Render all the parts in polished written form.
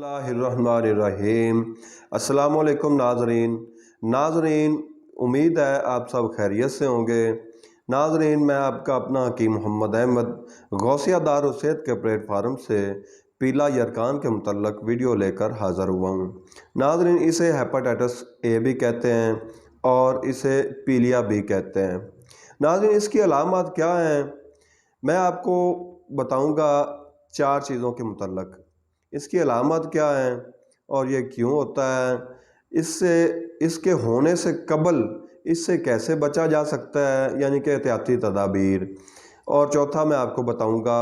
बिस्मिल्लाहिर्रहमानिर्रहीम। अस्सलाम वालेकुम नाज़रीन, उम्मीद है आप सब खैरियत से होंगे। नाज़रीन, मैं आपका अपना हकीम मोहम्मद अहमद गौसिया दारुस्सेहत के प्लेटफार्म से पीला यरकान के मुतल्लक वीडियो लेकर हाज़िर हुआ हूँ। नाज़रीन, इसे हेपेटाइटिस ए भी कहते हैं और इसे पीलिया भी कहते हैं। नाज़रीन, इसकी अलामत क्या हैं मैं आपको बताऊँगा 4 चीज़ों के मुतल्लक। इसकी अलामत क्या है और ये क्यों होता है, इसके होने से कबल इससे कैसे बचा जा सकता है, यानी कि एहतियाती तदाबीर। और चौथा मैं आपको बताऊंगा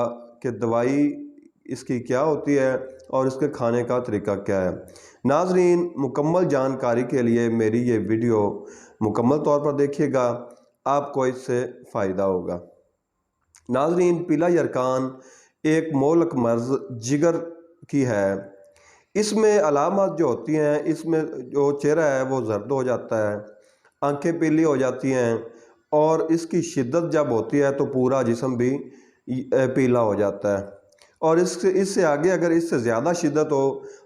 कि दवाई इसकी क्या होती है और इसके खाने का तरीका क्या है। नाजरीन, मुकम्मल जानकारी के लिए मेरी ये वीडियो मुकम्मल तौर पर देखिएगा, आपको इससे फ़ायदा होगा। नाजरीन, पीला यरकान एक मोहलक मर्ज़ जिगर की है। इसमें अलामत जो होती हैं, इसमें जो चेहरा है वो जर्द हो जाता है, आंखें पीली हो जाती हैं और इसकी शिद्दत जब होती है तो पूरा जिस्म भी पीला हो जाता है। और इससे आगे अगर इससे ज़्यादा शिद्दत हो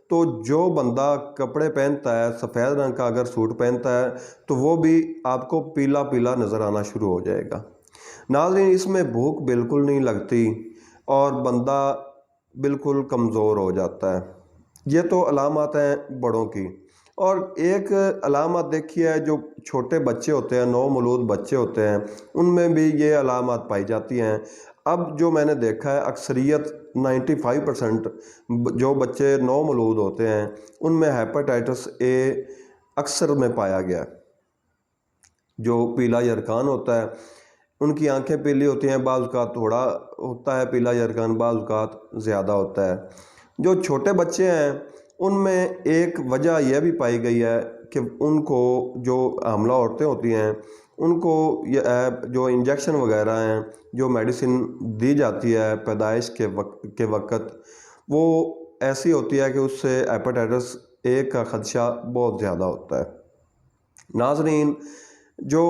तो जो बंदा कपड़े पहनता है, सफ़ेद रंग का अगर सूट पहनता है तो वो भी आपको पीला पीला नज़र आना शुरू हो जाएगा। नाज़रीन, इसमें भूख बिल्कुल नहीं लगती और बंदा बिल्कुल कमज़ोर हो जाता है। ये तो अलामत हैं बड़ों की। और एक अलामत देखिए, जो छोटे बच्चे होते हैं, नौमौलूद बच्चे होते हैं, उनमें भी ये अलामत पाई जाती हैं। अब जो मैंने देखा है, अक्सरियत 95% जो बच्चे नौमौलूद होते हैं उनमें हेपेटाइटिस ए अक्सर में पाया गया। जो पीला यरकान होता है, उनकी आंखें पीली होती हैं, बाज़ औक़ात थोड़ा होता है पीला यरकान, बाज़ औक़ात ज़्यादा होता है। जो छोटे बच्चे हैं उनमें एक वजह यह भी पाई गई है कि उनको, जो हामला औरतें होती हैं, उनको जो इंजेक्शन वगैरह हैं, जो मेडिसिन दी जाती है पैदाइश के वक़्त, वो ऐसी होती है कि उससे हेपेटाइटिस ए का ख़दशा बहुत ज़्यादा होता है। नाज़रीन, जो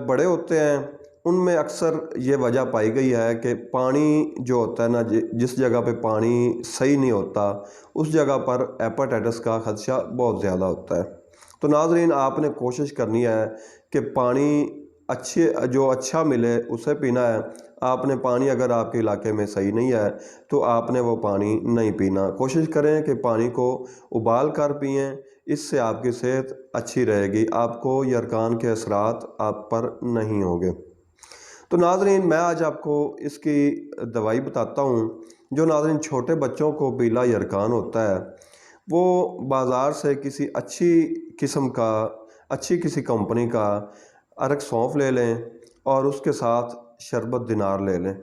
बड़े होते हैं उनमें अक्सर ये वजह पाई गई है कि पानी जो होता है ना, जिस जगह पे पानी सही नहीं होता उस जगह पर हेपेटाइटिस का ख़दशा बहुत ज़्यादा होता है। तो नाज़रीन, आपने कोशिश करनी है कि पानी अच्छा मिले उसे पीना है। आपने पानी, अगर आपके इलाके में सही नहीं है तो आपने वो पानी नहीं पीना। कोशिश करें कि पानी को उबाल कर पिएँ, इससे आपकी सेहत अच्छी रहेगी, आपको यरकान के असरात आप पर नहीं होंगे। तो नाज़रीन, मैं आज आपको इसकी दवाई बताता हूँ। जो नाज़रीन छोटे बच्चों को पीला यरकान होता है, वो बाज़ार से किसी अच्छी किस्म का, अच्छी किसी कंपनी का अरक सौंफ ले लें और उसके साथ शरबत दिनार ले लें।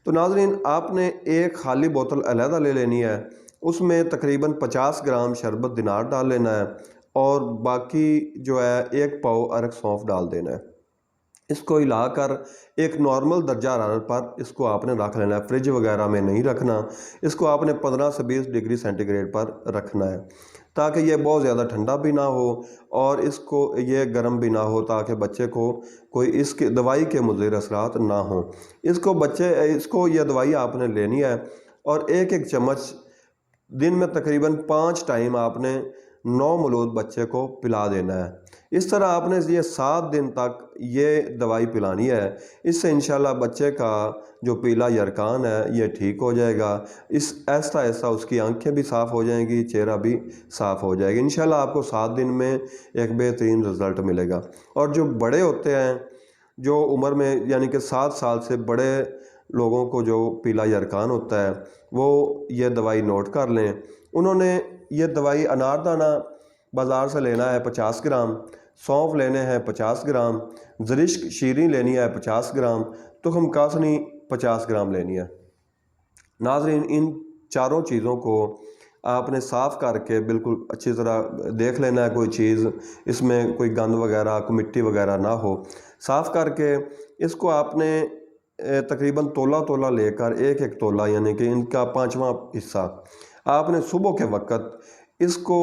तो नाज़रीन, आपने एक खाली बोतल अलहदा ले लेनी है, उसमें तकरीबन 50 ग्राम शरबत दिनार डाल लेना है और बाकी जो है 1 पाव अरक सौंफ डाल देना है। इसको हिलाकर एक नॉर्मल दर्जा हरारत पर इसको आपने रख लेना है, फ्रिज वगैरह में नहीं रखना। इसको आपने 15 से 20 डिग्री सेंटीग्रेड पर रखना है, ताकि ये बहुत ज़्यादा ठंडा भी ना हो और इसको ये गर्म भी ना हो, ताकि बच्चे को कोई इसके दवाई के मुज़र असरात ना हो। इसको ये दवाई आपने लेनी है और एक एक चम्मच दिन में तकरीबन 5 टाइम आपने नौमौलूद बच्चे को पिला देना है। इस तरह आपने ये 7 दिन तक ये दवाई पिलानी है। इससे इंशाल्लाह बच्चे का जो पीला यरकान है ये ठीक हो जाएगा। ऐसा ऐसा उसकी आंखें भी साफ़ हो जाएंगी, चेहरा भी साफ़ हो जाएगा। इंशाल्लाह आपको 7 दिन में एक बेहतरीन रिज़ल्ट मिलेगा। और जो बड़े होते हैं, जो उम्र में यानी कि 7 साल से बड़े लोगों को जो पीला यरकान होता है, वो ये दवाई नोट कर लें। उन्होंने ये दवाई अनारदाना बाज़ार से लेना है 50 ग्राम, सौंफ लेने हैं 50 ग्राम, ज़रिश्क शीरी लेनी है 50 ग्राम, तुखम कासनी 50 ग्राम लेनी है। नाज़रीन, इन चारों चीज़ों को आपने साफ़ करके बिल्कुल अच्छी तरह देख लेना है, कोई चीज़ इसमें कोई गंद वगैरह, कोई मिट्टी वगैरह ना हो। साफ़ करके इसको आपने तकरीबन तोला तोला लेकर, एक एक तोला यानी कि इनका 5वां हिस्सा आपने सुबह के वक़्त इसको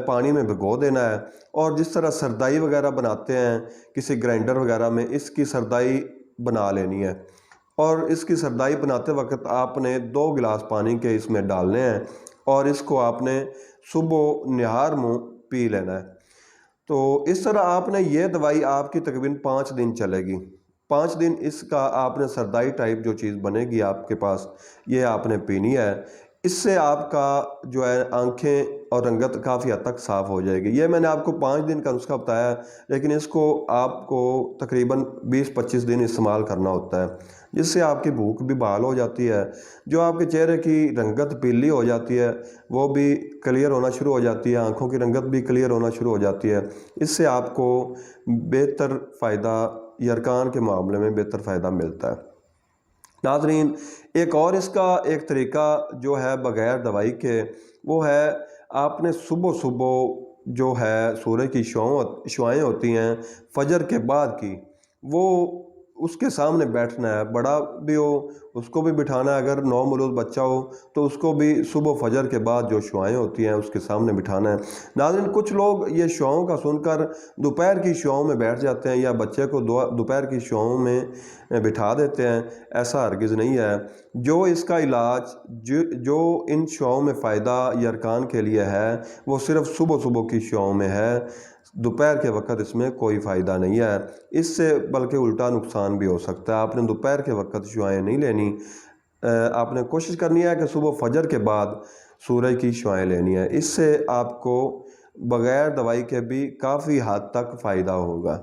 पानी में भिगो देना है। और जिस तरह सरदाई वगैरह बनाते हैं किसी ग्राइंडर वगैरह में, इसकी सरदाई बना लेनी है। और इसकी सरदाई बनाते वक्त आपने 2 गिलास पानी के इसमें डालने हैं اور اس کو آپ نے صبح نہار منہ پی لینا ہے۔ تو اس طرح آپ نے یہ دوائی آپ کی تقریباً 5 دن چلے گی۔ 5 دن اس کا آپ نے سردائی ٹائپ جو چیز بنے گی آپ کے پاس، یہ آپ نے پینی ہے۔ اس سے آپ کا جو ہے آنکھیں اور رنگت کافی حد تک صاف ہو جائے گی۔ یہ میں نے آپ کو 5 دن کا نسخہ بتایا ہے، لیکن اس کو آپ کو تقریباً 20-25 دن استعمال کرنا ہوتا ہے، جس سے آپ کی بھوک بھی بحال ہو جاتی ہے، جو آپ کے چہرے کی رنگت پیلی ہو جاتی ہے وہ بھی کلیئر ہونا شروع ہو جاتی ہے، آنکھوں کی رنگت بھی کلیئر ہونا شروع ہو جاتی ہے۔ اس سے آپ کو بہتر فائدہ، یرکان کے معاملے میں بہتر فائدہ ملتا ہے۔ ناظرین، ایک اور اس کا ایک طریقہ جو ہے بغیر دوائی کے، وہ ہے آپ نے صبح صبح جو ہے سورج کی شعائیں ہوتی ہیں فجر کے بعد کی، وہ اس کے سامنے بیٹھنا ہے۔ بڑا بھی ہو اس کو بھی بٹھانا ہے، اگر نومولود بچہ ہو تو اس کو بھی صبح فجر کے بعد جو شعائیں ہوتی ہیں اس کے سامنے بٹھانا ہے۔ ناظرین، کچھ لوگ یہ شعاؤں کا سن کر دوپہر کی شعاؤں میں بیٹھ جاتے ہیں یا بچے کو دوپہر کی شعاؤں میں بٹھا دیتے ہیں۔ ایسا ہرگز نہیں ہے۔ جو اس کا علاج جو ان شعاؤں میں فائدہ یرکان کے لیے ہے وہ صرف صبح صبح کی شعاؤں میں ہے، دوپہر کے وقت اس میں کوئی فائدہ نہیں ہے۔ اس سے بلکہ الٹا نقصان بھی ہو سکتا ہے۔ آپ نے دوپہر کے وقت شعائیں نہیں لینی، آپ نے کوشش کرنی ہے کہ صبح فجر کے بعد سورج کی شعائیں لینی ہے۔ اس سے آپ کو بغیر دوائی کے بھی کافی حد تک فائدہ ہوگا۔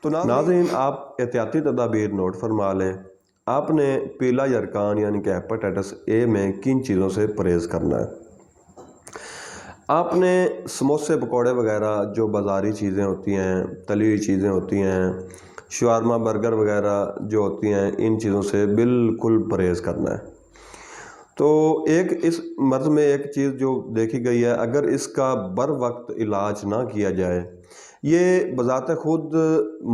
تو ناظرین، آپ احتیاطی تدابیر نوٹ فرما لیں۔ آپ نے پیلا یرکان یعنی کہ ہیپاٹائٹس اے میں کن چیزوں سے پرہیز کرنا ہے؟ آپ نے سموسے پکوڑے وغیرہ جو بازاری چیزیں ہوتی ہیں، تلی ہوئی چیزیں ہوتی ہیں، شاورما برگر وغیرہ جو ہوتی ہیں، ان چیزوں سے بالکل پرہیز کرنا ہے۔ تو ایک اس مرض میں ایک چیز جو دیکھی گئی ہے، اگر اس کا بر وقت علاج نہ کیا جائے، یہ بذات خود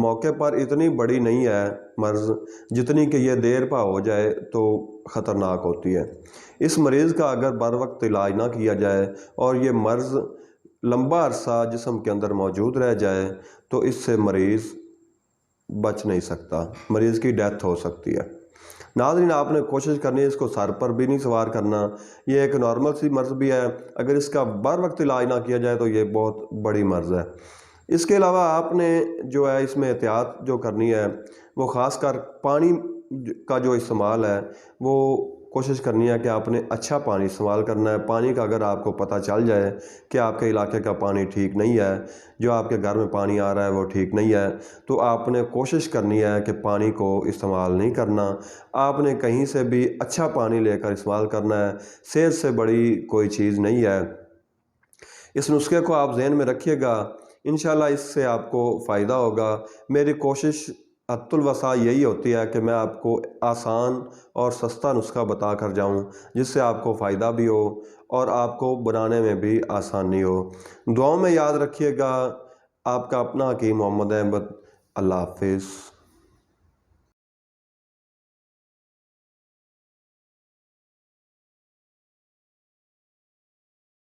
موقع پر اتنی بڑی نہیں ہے مرض جتنی کہ یہ دیر پا ہو جائے تو خطرناک ہوتی ہے۔ اس مریض کا اگر بر وقت علاج نہ کیا جائے اور یہ مرض لمبا عرصہ جسم کے اندر موجود رہ جائے تو اس سے مریض بچ نہیں سکتا، مریض کی ڈیتھ ہو سکتی ہے۔ ناظرین، آپ نے کوشش کرنی ہے اس کو سر پر بھی نہیں سوار کرنا۔ یہ ایک نارمل سی مرض بھی ہے، اگر اس کا بر وقت علاج نہ کیا جائے تو یہ بہت بڑی مرض ہے۔ اس کے علاوہ آپ نے جو ہے اس میں احتیاط جو کرنی ہے وہ خاص کر پانی کا جو استعمال ہے وہ کوشش کرنی ہے کہ آپ نے اچھا پانی استعمال کرنا ہے۔ پانی کا اگر آپ کو پتہ چل جائے کہ آپ کے علاقے کا پانی ٹھیک نہیں ہے، جو آپ کے گھر میں پانی آ رہا ہے وہ ٹھیک نہیں ہے، تو آپ نے کوشش کرنی ہے کہ پانی کو استعمال نہیں کرنا۔ آپ نے کہیں سے بھی اچھا پانی لے کر استعمال کرنا ہے، صحت سے بڑی کوئی چیز نہیں ہے۔ اس نسخے کو آپ ذہن میں رکھیے گا، انشاءاللہ اس سے آپ کو فائدہ ہوگا۔ میری کوشش حد الوسع یہی ہوتی ہے کہ میں آپ کو آسان اور سستا نسخہ بتا کر جاؤں جس سے آپ کو فائدہ بھی ہو اور آپ کو بنانے میں بھی آسانی ہو۔ دعاؤں میں یاد رکھیے گا۔ آپ کا اپنا حکیم محمد احمد۔ اللہ حافظ۔